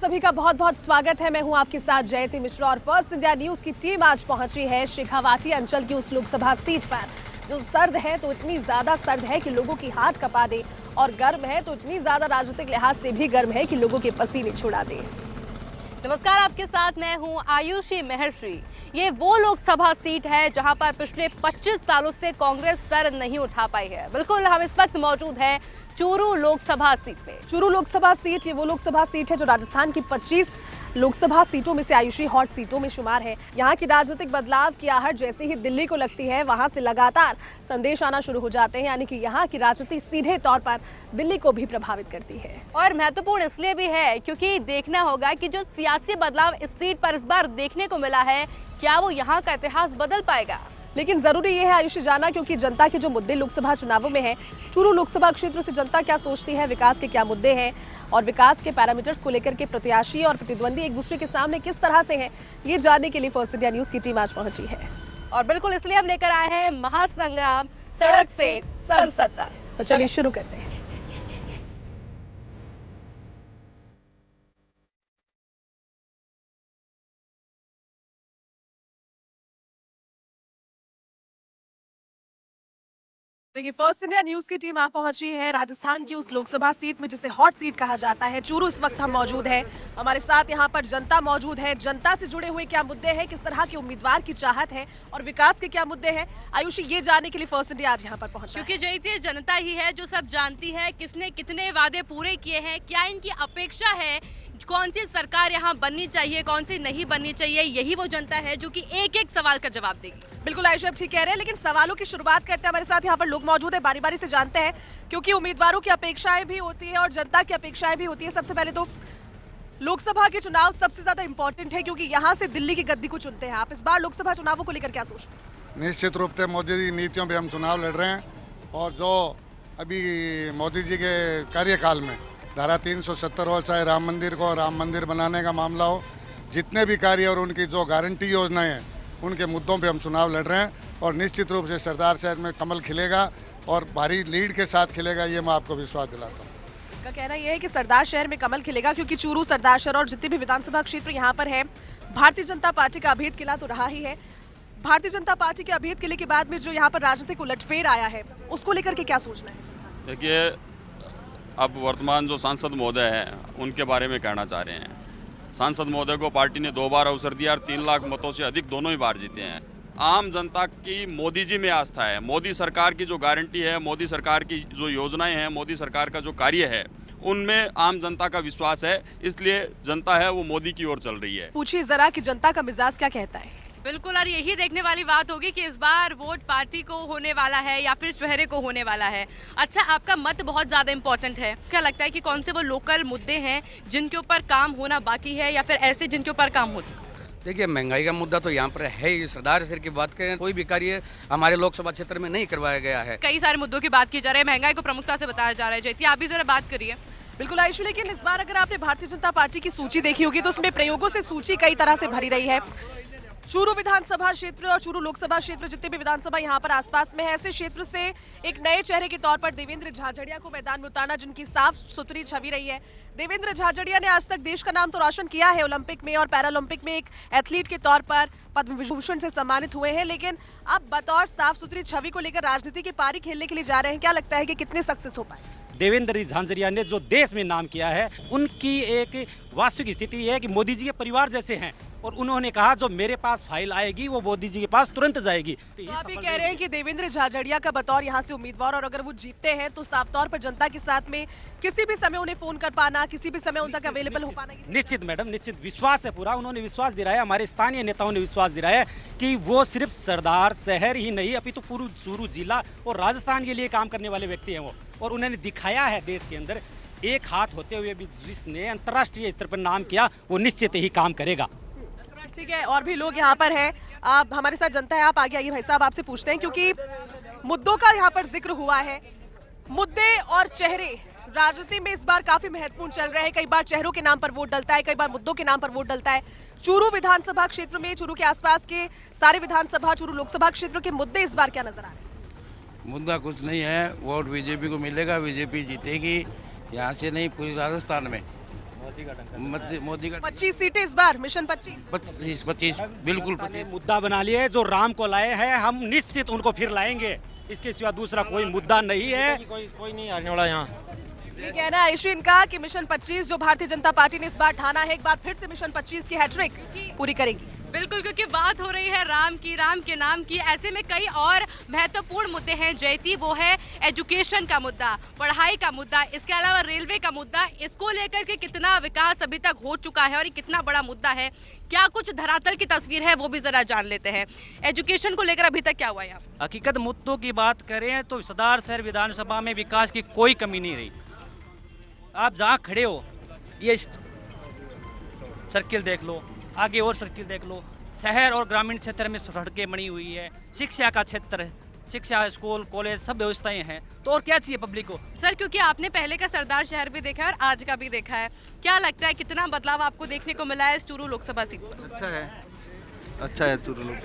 सभी का बहुत बहुत स्वागत है। मैं हूं आपके साथ जयती मिश्रा और फर्स्ट इंडिया न्यूज की टीम आज पहुंची है शेखावाटी अंचल की उस लोकसभा सीट पर जो सर्द है तो इतनी ज्यादा सर्द है कि लोगों की हाथ कपा दे और गर्म है तो इतनी ज्यादा राजनीतिक लिहाज से भी गर्म है कि लोगों के पसीने छुड़ा दे। नमस्कार, आपके साथ मैं हूं आयुषी महर्षि। ये वो लोकसभा सीट है जहां पर पिछले 25 सालों से कांग्रेस सर नहीं उठा पाई है। बिल्कुल, हम इस वक्त मौजूद हैं चूरू लोकसभा सीट पे। चूरू लोकसभा सीट ये वो लोकसभा सीट है जो राजस्थान की 25 लोकसभा सीटों में से आयुषी हॉट सीटों में शुमार है। यहाँ की राजनीतिक बदलाव की आहट जैसे ही दिल्ली को लगती है वहां से लगातार संदेश आना शुरू हो जाते हैं, यानी कि यहाँ की राजनीति सीधे तौर पर दिल्ली को भी प्रभावित करती है। और महत्वपूर्ण इसलिए भी है क्योंकि देखना होगा कि जो सियासी बदलाव इस सीट पर इस बार देखने को मिला है, क्या वो यहाँ का इतिहास बदल पाएगा। लेकिन जरूरी ये है आयुषी जानना, क्योंकि जनता के जो मुद्दे लोकसभा चुनावों में है, चूरू लोकसभा क्षेत्र से जनता क्या सोचती है, विकास के क्या मुद्दे हैं और विकास के पैरामीटर्स को लेकर के प्रत्याशी और प्रतिद्वंदी एक दूसरे के सामने किस तरह से हैं, ये जानने के लिए फर्स्ट इंडिया न्यूज की टीम आज पहुंची है। और बिल्कुल इसलिए हम लेकर आए हैं महासंग्राम सड़क से संसद तक। तो चलिए शुरू करते हैं। देखिए, फर्स्ट इंडिया न्यूज की टीम आप पहुंची है राजस्थान की उस लोकसभा सीट में जिसे हॉट सीट कहा जाता है। चूरू इस वक्त हम मौजूद हैं। हमारे साथ यहां पर जनता मौजूद है। जनता से जुड़े हुए क्या मुद्दे हैं, किस तरह के उम्मीदवार की चाहत है और विकास के क्या मुद्दे हैं, आयुषी ये जानने के लिए फर्स्ट इंडिया आज यहां पर पहुंचा। क्योंकि जयती जनता ही है जो सब जानती है किसने कितने वादे पूरे किए हैं, क्या इनकी अपेक्षा है, कौन सी सरकार यहाँ बननी चाहिए, कौन सी नहीं बननी चाहिए। यही वो जनता है जो कि एक एक सवाल का जवाब देगी। बिल्कुल आयुषी, आप ठीक कह रहे हैं, लेकिन सवालों की शुरुआत करते हैं। हमारे साथ यहाँ पर लोग मौजूद है, बारी बारी से जानते हैं, क्योंकि उम्मीदवारों की अपेक्षाएं भी होती है और जनता की अपेक्षाएं भी होती है। सबसे पहले तो लोकसभा के चुनाव सबसे ज्यादा इंपॉर्टेंट है क्योंकि यहाँ से दिल्ली की गद्दी को चुनते हैं आप। इस बार लोकसभा चुनावों को लेकर क्या सोच रहे हैं? निश्चित रूप से मोदी जी नीतियों पे हम चुनाव लड़ रहे हैं और जो अभी मोदी जी के कार्यकाल में धारा 370 हो, चाहे राम मंदिर को राम मंदिर बनाने का मामला हो, जितने भी कार्य और उनकी जो गारंटी योजनाएं हैं उनके मुद्दों पे हम चुनाव लड़ रहे हैं और निश्चित रूप से सरदार शहर में कमल खिलेगा और भारी लीड के साथ खिलेगा, ये मैं आपको विश्वास दिलाता हूँ। का कहना यह है कि सरदार शहर में कमल खिलेगा क्योंकि चूरू, सरदार शहर और जितने भी विधानसभा क्षेत्र यहाँ पर है, भारतीय जनता पार्टी का अभेद किला तो रहा ही है। भारतीय जनता पार्टी के अभेद किले के बाद में जो यहाँ पर राजनीतिक उलटफेर आया है उसको लेकर के क्या सोचना है? देखिए, अब वर्तमान जो सांसद महोदय हैं उनके बारे में कहना चाह रहे हैं। सांसद महोदय को पार्टी ने 2 बार अवसर दिया और 3 लाख मतों से अधिक दोनों ही बार जीते हैं। आम जनता की मोदी जी में आस्था है। मोदी सरकार की जो गारंटी है, मोदी सरकार की जो योजनाएं हैं, मोदी सरकार का जो कार्य है, उनमें आम जनता का विश्वास है, इसलिए जनता है वो मोदी की ओर चल रही है। पूछिए जरा कि जनता का मिजाज क्या कहता है। बिल्कुल, और यही देखने वाली बात होगी कि इस बार वोट पार्टी को होने वाला है या फिर चेहरे को होने वाला है। अच्छा, आपका मत बहुत ज़्यादा इम्पोर्टेंट है। क्या लगता है कि कौन से वो लोकल मुद्दे हैं जिनके ऊपर काम होना बाकी है या फिर ऐसे जिनके ऊपर काम हो चुका? देखिए, महंगाई का मुद्दा तो यहाँ पर है ही। सरदार शहर की बात करें, कोई भी कार्य हमारे लोकसभा क्षेत्र में नहीं करवाया गया है। कई सारे मुद्दों की बात की जा रही है, महंगाई को प्रमुखता से बताया जा रहा है। जयती, आप भी जरा बात करिए। बिल्कुल आयुषी, लेकिन इस बार अगर आपने भारतीय जनता पार्टी की सूची देखी होगी तो उसमें प्रयोगों से सूची कई तरह से भरी रही है। चूरू विधानसभा क्षेत्र और चूरू लोकसभा क्षेत्र जितने भी विधानसभा यहाँ पर आसपास में है, ऐसे क्षेत्र से एक नए चेहरे के तौर पर देवेंद्र झाझड़िया को मैदान में उतारना, जिनकी साफ सुथरी छवि रही है। देवेंद्र झाझड़िया ने आज तक देश का नाम तो रोशन किया है, ओलंपिक में और पैरालंपिक में एक एथलीट के तौर पर पद्म विभूषण से सम्मानित हुए हैं, लेकिन अब बतौर साफ सुथरी छवि को लेकर राजनीति की पारी खेलने के लिए जा रहे हैं। क्या लगता है कि कितने सक्सेस हो पाए? देवेंद्र झाझड़िया ने जो देश में नाम किया है, उनकी एक वास्तविक स्थिति है कि मोदी जी के परिवार जैसे हैं और उन्होंने कहा जो मेरे पास फाइल आएगी वो मोदी जी के पास तुरंत जाएगी। तो आप ये कह रहे हैं कि देवेंद्र झाझड़िया का बतौर यहाँ से उम्मीदवार, और अगर वो जीतते हैं तो साफ तौर पर जनता के साथ में किसी भी समय उन्हें फोन कर पाना, किसी भी समय उन तक अवेलेबल हो पाना। निश्चित मैडम, निश्चित विश्वास है पूरा। उन्होंने विश्वास दिलाया, हमारे स्थानीय नेताओं ने विश्वास दिलाया कि वो सिर्फ सरदार शहर ही नहीं अपितु पूरा चूरू जिला और राजस्थान के लिए काम करने वाले व्यक्ति हैं वो, और उन्होंने दिखाया है देश के अंदर एक हाथ होते हुए भी जिसने अंतर्राष्ट्रीय स्तर पर नाम किया वो निश्चित ही काम करेगा। ठीक है, और भी लोग यहाँ पर हैं। आप हमारे साथ जनता है, आप आगे आइए भाई साहब, आपसे पूछते हैं क्योंकि मुद्दों का यहाँ पर जिक्र हुआ है। मुद्दे और चेहरे राजनीति में इस बार काफी महत्वपूर्ण चल रहे हैं। कई बार चेहरों के नाम पर वोट डलता है, कई बार मुद्दों के नाम पर वोट डलता है। चूरू विधानसभा क्षेत्र में, चूरू के आसपास के सारे विधानसभा, चूरू लोकसभा क्षेत्र के मुद्दे इस बार क्या नजर आ रहे हैं? मुद्दा कुछ नहीं है, वोट बीजेपी को मिलेगा, बीजेपी जीतेगी। यहाँ से नहीं, पूरी राजस्थान में मोदी का 25 सीटें इस बार, मिशन 25। 25 बिल्कुल ने मुद्दा बना लिया है, जो राम को लाए हैं हम निश्चित उनको फिर लाएंगे, इसके सिवा दूसरा कोई मुद्दा नहीं है। कोई नहीं आने वाला यहाँ। ये कहना है आयुषी इनका कि मिशन 25 जो भारतीय जनता पार्टी ने इस बार ठाना है, एक बार फिर से मिशन 25 की हैट्रिक पूरी करेगी। बिल्कुल, क्योंकि बात हो रही है राम की, राम के नाम की। ऐसे में कई और महत्वपूर्ण मुद्दे हैं जयती, वो है एजुकेशन का मुद्दा, पढ़ाई का मुद्दा, इसके अलावा रेलवे का मुद्दा। इसको लेकर के कितना विकास अभी तक हो चुका है और ये कितना बड़ा मुद्दा है, क्या कुछ धरातल की तस्वीर है, वो भी जरा जान लेते हैं। एजुकेशन को लेकर अभी तक क्या हुआ यहाँ? हकीकत मुद्दों की बात करें तो सरदार शहर विधानसभा में विकास की कोई कमी नहीं रही। आप जहाँ खड़े हो ये सर्किल देख लो, आगे और सर्किल देख लो, शहर और ग्रामीण क्षेत्र में सड़कें बनी हुई है, शिक्षा का क्षेत्र, शिक्षा, स्कूल, कॉलेज, सब व्यवस्थाएं हैं, तो और क्या चाहिए पब्लिक को? सर, क्योंकि आपने पहले का सरदार शहर भी देखा है और आज का भी देखा है, क्या लगता है कितना बदलाव आपको देखने को मिला है इस चूरू लोकसभा सीट पर? अच्छा है चूरू लोग।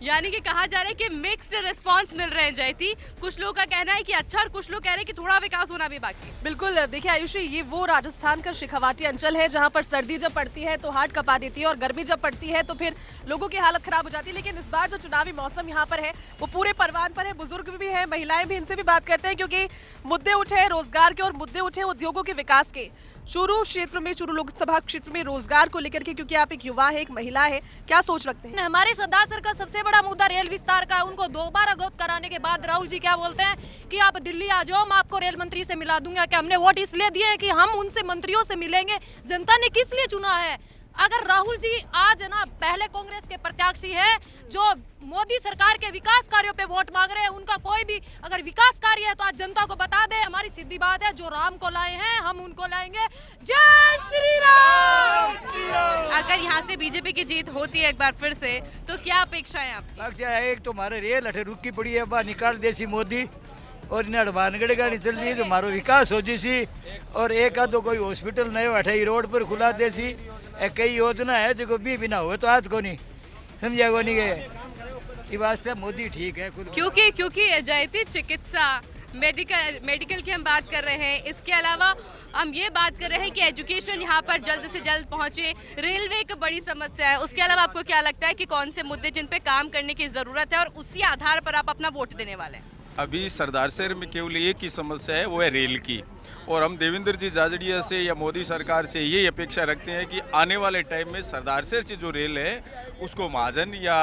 यानी कि कहा जा रहा है कि मिक्स्ड रिस्पांस मिल रहे हैं जयती। कुछ लोगों का कहना है कि अच्छा और कुछ लोग कह रहे हैं कि थोड़ा विकास होना भी बाकी। बिल्कुल, देखिए आयुषी, ये वो राजस्थान का शेखावाटी अंचल है जहां पर सर्दी जब पड़ती है तो हार्ट कपा देती है और गर्मी जब पड़ती है तो फिर लोगों की हालत खराब हो जाती है। लेकिन इस बार जो चुनावी मौसम यहाँ पर है वो पूरे परवान पर है। बुजुर्ग भी हैं, महिलाएं भी, इनसे भी बात करते हैं क्योंकि मुद्दे उठे हैं रोजगार के और मुद्दे उठे हैं उद्योगों के विकास के। चूरू क्षेत्र में, चूरू लोकसभा क्षेत्र में रोजगार को लेकर के, क्योंकि आप एक युवा है, एक महिला है, क्या सोच रखते हैं? हमारे सरदार सर का सबसे बड़ा मुद्दा रेल विस्तार का है। उनको दोबारा अवगत कराने के बाद राहुल जी क्या बोलते हैं कि आप दिल्ली आ जाओ, मैं आपको रेल मंत्री से मिला दूंगा। कि हमने वोट इसलिए दिए हैं कि हम उनसे मंत्रियों से मिलेंगे। जनता ने किस लिए चुना है? अगर राहुल जी आज है ना पहले कांग्रेस के प्रत्याशी है जो मोदी सरकार के विकास कार्यों पे वोट मांग रहे हैं, उनका कोई भी अगर विकास कार्य है तो आज जनता को बता दे। हमारी सीधी बात है, जो राम को लाए हैं हम उनको लाएंगे। जय श्री राम। अगर यहाँ से बीजेपी की जीत होती है एक बार फिर से तो क्या अपेक्षा है आपकी? एक तो हमारे रेल अठे रुकी पड़ी है, बाहर निकाल देसी मोदी और इन्हें अडवानगढ़ गाड़ी चल रही है तो हमारो विकास हो जैसी। और एक आधो कोई हॉस्पिटल नयो अठे रोड पर खुला देसी। कई योजना है जो भी बिना हो तो आज को नहीं समझा को नहीं गए। वास्ते मोदी ठीक है। क्योंकि जयती चिकित्सा, मेडिकल की हम बात कर रहे हैं, इसके अलावा हम ये बात कर रहे हैं कि एजुकेशन यहाँ पर जल्द से जल्द पहुँचे, रेलवे एक बड़ी समस्या है। उसके अलावा आपको क्या लगता है कि कौन से मुद्दे जिन पे काम करने की ज़रूरत है और उसी आधार पर आप अपना वोट देने वाले हैं? अभी सरदार शहर में केवल एक ही समस्या है, वो है रेल की। और हम देवेंद्र जी जाजड़िया से या मोदी सरकार से ये अपेक्षा रखते हैं कि आने वाले टाइम में सरदार शहर से जो रेल है उसको महाजन या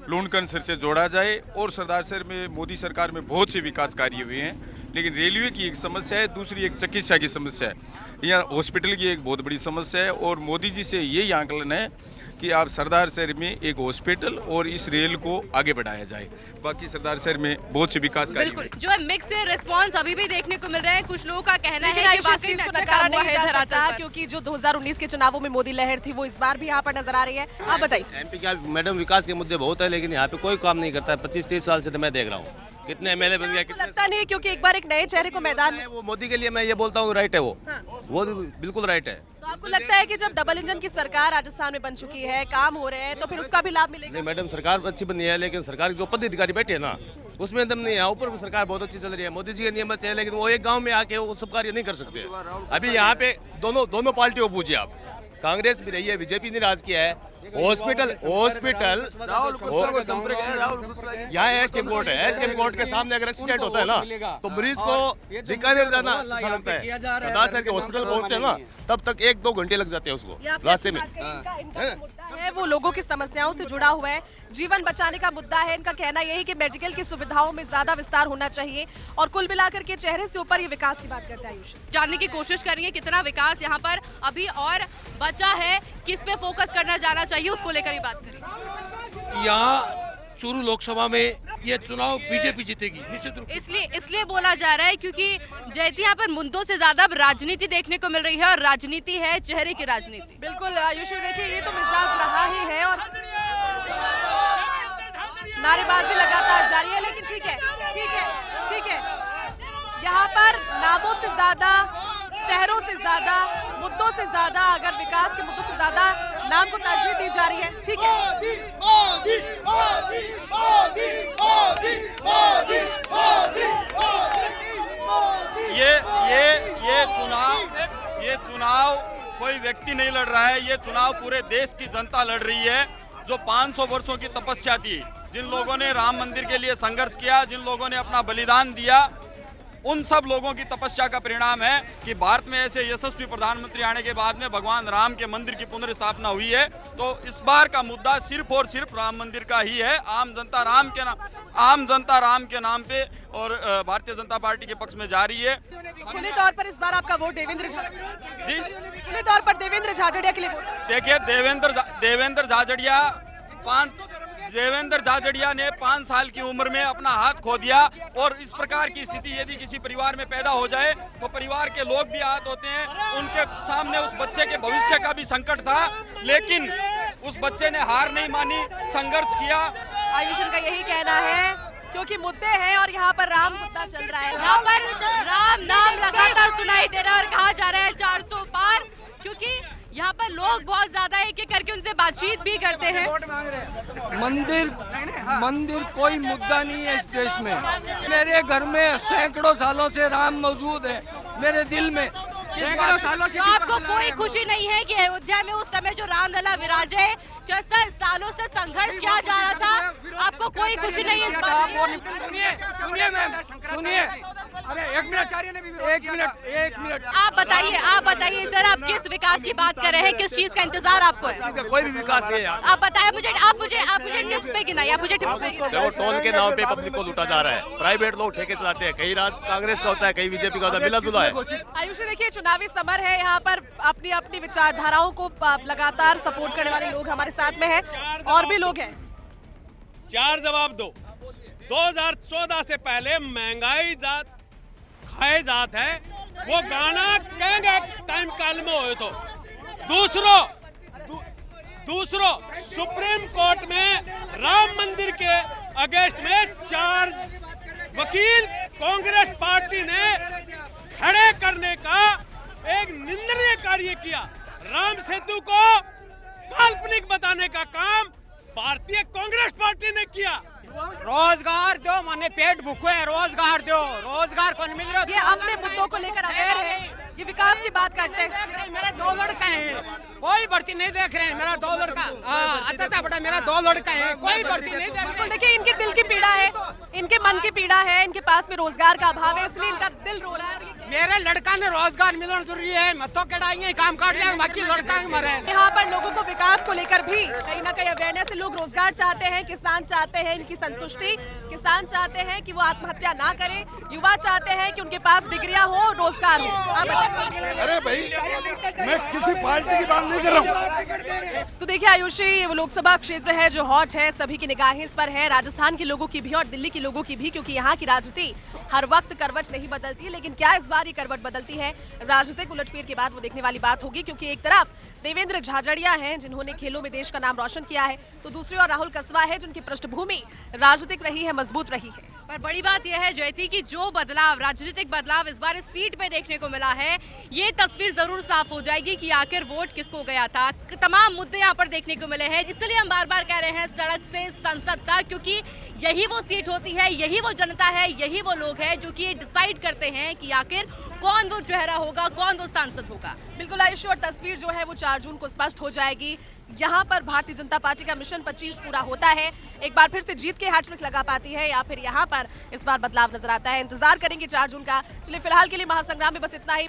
लूणकरण से जोड़ा जाए। और सरदार शहर में मोदी सरकार में बहुत से विकास कार्य हुए हैं, लेकिन रेलवे की एक समस्या है, दूसरी एक चिकित्सा की समस्या है, या हॉस्पिटल की एक बहुत बड़ी समस्या है। और मोदी जी से यही आंकलन है कि आप सरदार शहर में एक हॉस्पिटल और इस रेल को आगे बढ़ाया जाए। बाकी सरदार शहर में बहुत से विकास कार्य बिल्कुल, जो है मिक्स रिस्पांस अभी भी देखने को मिल रहा है। कुछ लोगों का कहना है कि वाकई में अच्छा नकारा काम हुआ नहीं है जा सकता, धरातल पर। क्योंकि जो 2019 के चुनावों में मोदी लहर थी वो इस बार भी यहाँ पर नजर आ रही है। आप बताइए। एमपी का मैडम विकास के मुद्दे बहुत है, लेकिन यहाँ पे कोई काम नहीं करता है। 25-30 साल से तो मैं देख रहा हूँ कितने एमएलए बन गया, कितने लगता नहीं क्योंकि एक बार एक नए चेहरे को मैदान में, वो मोदी के लिए मैं ये बोलता हूँ राइट है वो बिल्कुल राइट है। तो आपको लगता है कि जब डबल इंजन की सरकार राजस्थान में बन चुकी है, काम हो रहे हैं, तो फिर उसका भी लाभ मिलेगा? नहीं मैडम, सरकार अच्छी बनी है, लेकिन सरकार के जो पदाधिकारी बैठे हैं ना उसमें दम नहीं है। ऊपर सरकार बहुत अच्छी चल रही है, मोदी जी के नियम अच्छे हैं, लेकिन वो एक गांव में आके वो सब कार्य नहीं कर सकते। अभी यहाँ पे दोनों पार्टियों को पूछिए आप, कांग्रेस भी रही है, बीजेपी ने राज किया है। हॉस्पिटल यहाँ एसटीएम कोर्ट है, एसटीएम कोर्ट के सामने अगर एक्सीडेंट होता है ना तो मरीज को बीकानेर जाना अच्छा लगता है। सरदार शहर के हॉस्पिटल पहुँचते हैं ना तब तक 1-2 घंटे लग जाते हैं उसको रास्ते में। है वो लोगों की समस्याओं से जुड़ा हुआ है, जीवन बचाने का मुद्दा है। इनका कहना यही कि मेडिकल की सुविधाओं में ज्यादा विस्तार होना चाहिए और कुल मिलाकर के चेहरे से ऊपर ये विकास की बात करता है। आयुष जानने की कोशिश करेंगे कितना विकास यहाँ पर अभी और बचा है, किस पे फोकस करना जाना चाहिए, उसको लेकर ही बात करेंगे। यहाँ चूरू लोकसभा में ये चुनाव बीजेपी जीतेगी निश्चित रूप। इसलिए बोला जा रहा है क्योंकि जयती यहाँ पर मुद्दों से ज्यादा राजनीति देखने को मिल रही है और राजनीति है चेहरे की राजनीति। बिल्कुल आयुष, देखिए ये तो मिजाज रहा ही है और नारेबाजी लगातार जारी है, लेकिन ठीक है यहाँ पर नामों से ज्यादा, चेहरों से ज्यादा, मुद्दों से ज्यादा, अगर विकास के मुद्दों से ज्यादा नाम को तरजीह दी जा रही है। ठीक है, ये चुनाव ये चुनाव कोई व्यक्ति नहीं लड़ रहा है, ये चुनाव पूरे देश की जनता लड़ रही है। जो 500 वर्षों की तपस्या थी, जिन लोगों ने राम मंदिर के लिए संघर्ष किया, जिन लोगों ने अपना बलिदान दिया, उन सब लोगों की तपस्या का परिणाम है कि भारत में ऐसे यशस्वी प्रधानमंत्री आने के बाद में भगवान राम के मंदिर की पुनर्स्थापना हुई है। तो इस बार का मुद्दा सिर्फ और सिर्फ राम मंदिर का ही है। आम जनता राम के नाम पे और भारतीय जनता पार्टी के पक्ष में जा रही है। खुले तौर पर इस बार आपका वोट देवेंद्र झाझड़िया जी, खुले तौर पर देवेंद्र झाझड़िया के लिए वोट। देखिए, देवेंद्र झाझड़िया ने 5 साल की उम्र में अपना हाथ खो दिया, और इस प्रकार की स्थिति यदि किसी परिवार में पैदा हो जाए तो परिवार के लोग भी आहत होते हैं। उनके सामने उस बच्चे के भविष्य का भी संकट था, लेकिन उस बच्चे ने हार नहीं मानी, संघर्ष किया। आयुषन का यही कहना है, क्योंकि मुद्दे हैं और यहाँ पर राम मुद्दा चल रहा है। यहाँ पर राम नाम लगातार सुनाई दे रहा है और कहा जा रहा है 400 पार, क्योंकि यहाँ पर लोग बहुत ज्यादा एक एक करके उनसे बातचीत भी करते हैं। मंदिर कोई मुद्दा नहीं है इस देश में। मेरे घर में सैकड़ों सालों से राम मौजूद है, मेरे दिल में। तो आपको कोई खुशी नहीं है कि अयोध्या में उस समय जो रामलला विराजे, कैसा सालों से संघर्ष किया जा रहा था, आपको कोई खुशी नहीं है इस बात की? सुनिए मैम, सुनिए, अरे एक मिनट आप बताइए सर, आप किस विकास की बात कर रहे हैं, किस चीज का इंतजार आपको है? कोई भी विकास नहीं है। आप बताइए मुझे, आप मुझे टिप्स पे गिनाइए, आप मुझे टिप्स पे गिनाइए। देखो, टोल के नाम पे पब्लिक को लूटा जा रहा है, प्राइवेट लोग ठेके चलाते हैं, कहीं राज कांग्रेस का होता है, कहीं बीजेपी का होता है, मिला जुला है। आयुषी, देखिए चुनावी समर है, यहाँ पर अपनी अपनी विचारधाराओं को लगातार सपोर्ट करने वाले लोग हमारे साथ में हैं, और भी लोग हैं। 4 जवाब दो। 2014 से पहले महंगाई खाए जात है, वो गाना कहेंगे टाइम काल में हो तो। दूसरो सुप्रीम कोर्ट में राम मंदिर के अगेंस्ट में 4 वकील कांग्रेस पार्टी ने खड़े करने का एक निंदनीय कार्य किया। राम सेतु को काल्पनिक बताने का काम भारतीय कांग्रेस पार्टी ने किया। रोजगार दो, माने पेट भूखे है, रोजगार दो, रोजगार कौन मिल रहा है? ये अपने मुद्दों को लेकर अवेयर है, ये विकास की बात करते हैं। मेरे 2 लड़का हैं, कोई भर्ती नहीं देख रहे हैं। मेरा 2 लड़का, अतः बड़ा मेरा 2 लड़का है, कोई भर्ती नहीं देख रहे। देखिए, इनके दिल की पीड़ा है, इनके मन की पीड़ा है, इनके पास में रोजगार का अभाव है, इसलिए इनका दिल रो रहा है। मेरे लड़का ने रोजगार मिलना जरूरी है, मत तो कड़ाइए काम काट लिया, बाकी लड़का मरे। यहाँ पर लोगों को विकास को लेकर भी कहीं ना कहीं अवेयरनेस है। लोग रोजगार चाहते हैं, किसान चाहते हैं इनकी संतुष्टि, किसान चाहते हैं कि वो आत्महत्या ना करें, युवा चाहते हैं कि उनके पास डिग्रियां हो, रोजगार हो। अरे भाई, मैं किसी पार्टी की बात नहीं कर रहा हूँ। तो देखिए आयुषी, ये वो लोकसभा क्षेत्र है जो हॉट है, सभी की निगाहें इस पर है, राजस्थान के लोगों की भी और दिल्ली के लोगों की भी, क्योंकि यहाँ की राजनीति हर वक्त करवट नहीं बदलती, लेकिन क्या इस बार ये करवट बदलती है? राजनीतिक उलटफेर के बाद वो देखने वाली बात होगी, क्योंकि एक तरफ देवेंद्र झाझड़िया हैं जिन्होंने खेलों में देश का नाम रोशन किया है, तो दूसरी ओर राहुल कस्वा है जिनकी पृष्ठभूमि राजनीतिक रही है, मजबूत रही है। पर बड़ी बात यह है जयती कि जो बदलाव, राजनीतिक बदलाव इस बार इस सीट पे देखने को मिला है, ये तस्वीर जरूर साफ हो जाएगी कि आखिर वोट किसको गया था। तमाम मुद्दे यहाँ पर देखने को मिले हैं, इसलिए हम बार बार कह रहे हैं सड़क से संसद तक, क्योंकि यही वो सीट होती है, यही वो जनता है, यही वो लोग हैं जो कि ये डिसाइड करते हैं कि आखिर कौन वो चेहरा होगा, कौन वो सांसद होगा। बिल्कुल आयुषी, और तस्वीर जो है वो 4 जून को स्पष्ट हो जाएगी। यहाँ पर भारतीय जनता पार्टी का मिशन 25 पूरा होता है, एक बार फिर से जीत के हैट्रिक लगा पाती है, या फिर यहाँ पर इस बार बदलाव नजर आता है। इंतजार करेंगे 4 जून का। चलिए फिलहाल के लिए महासंग्राम में बस इतना ही।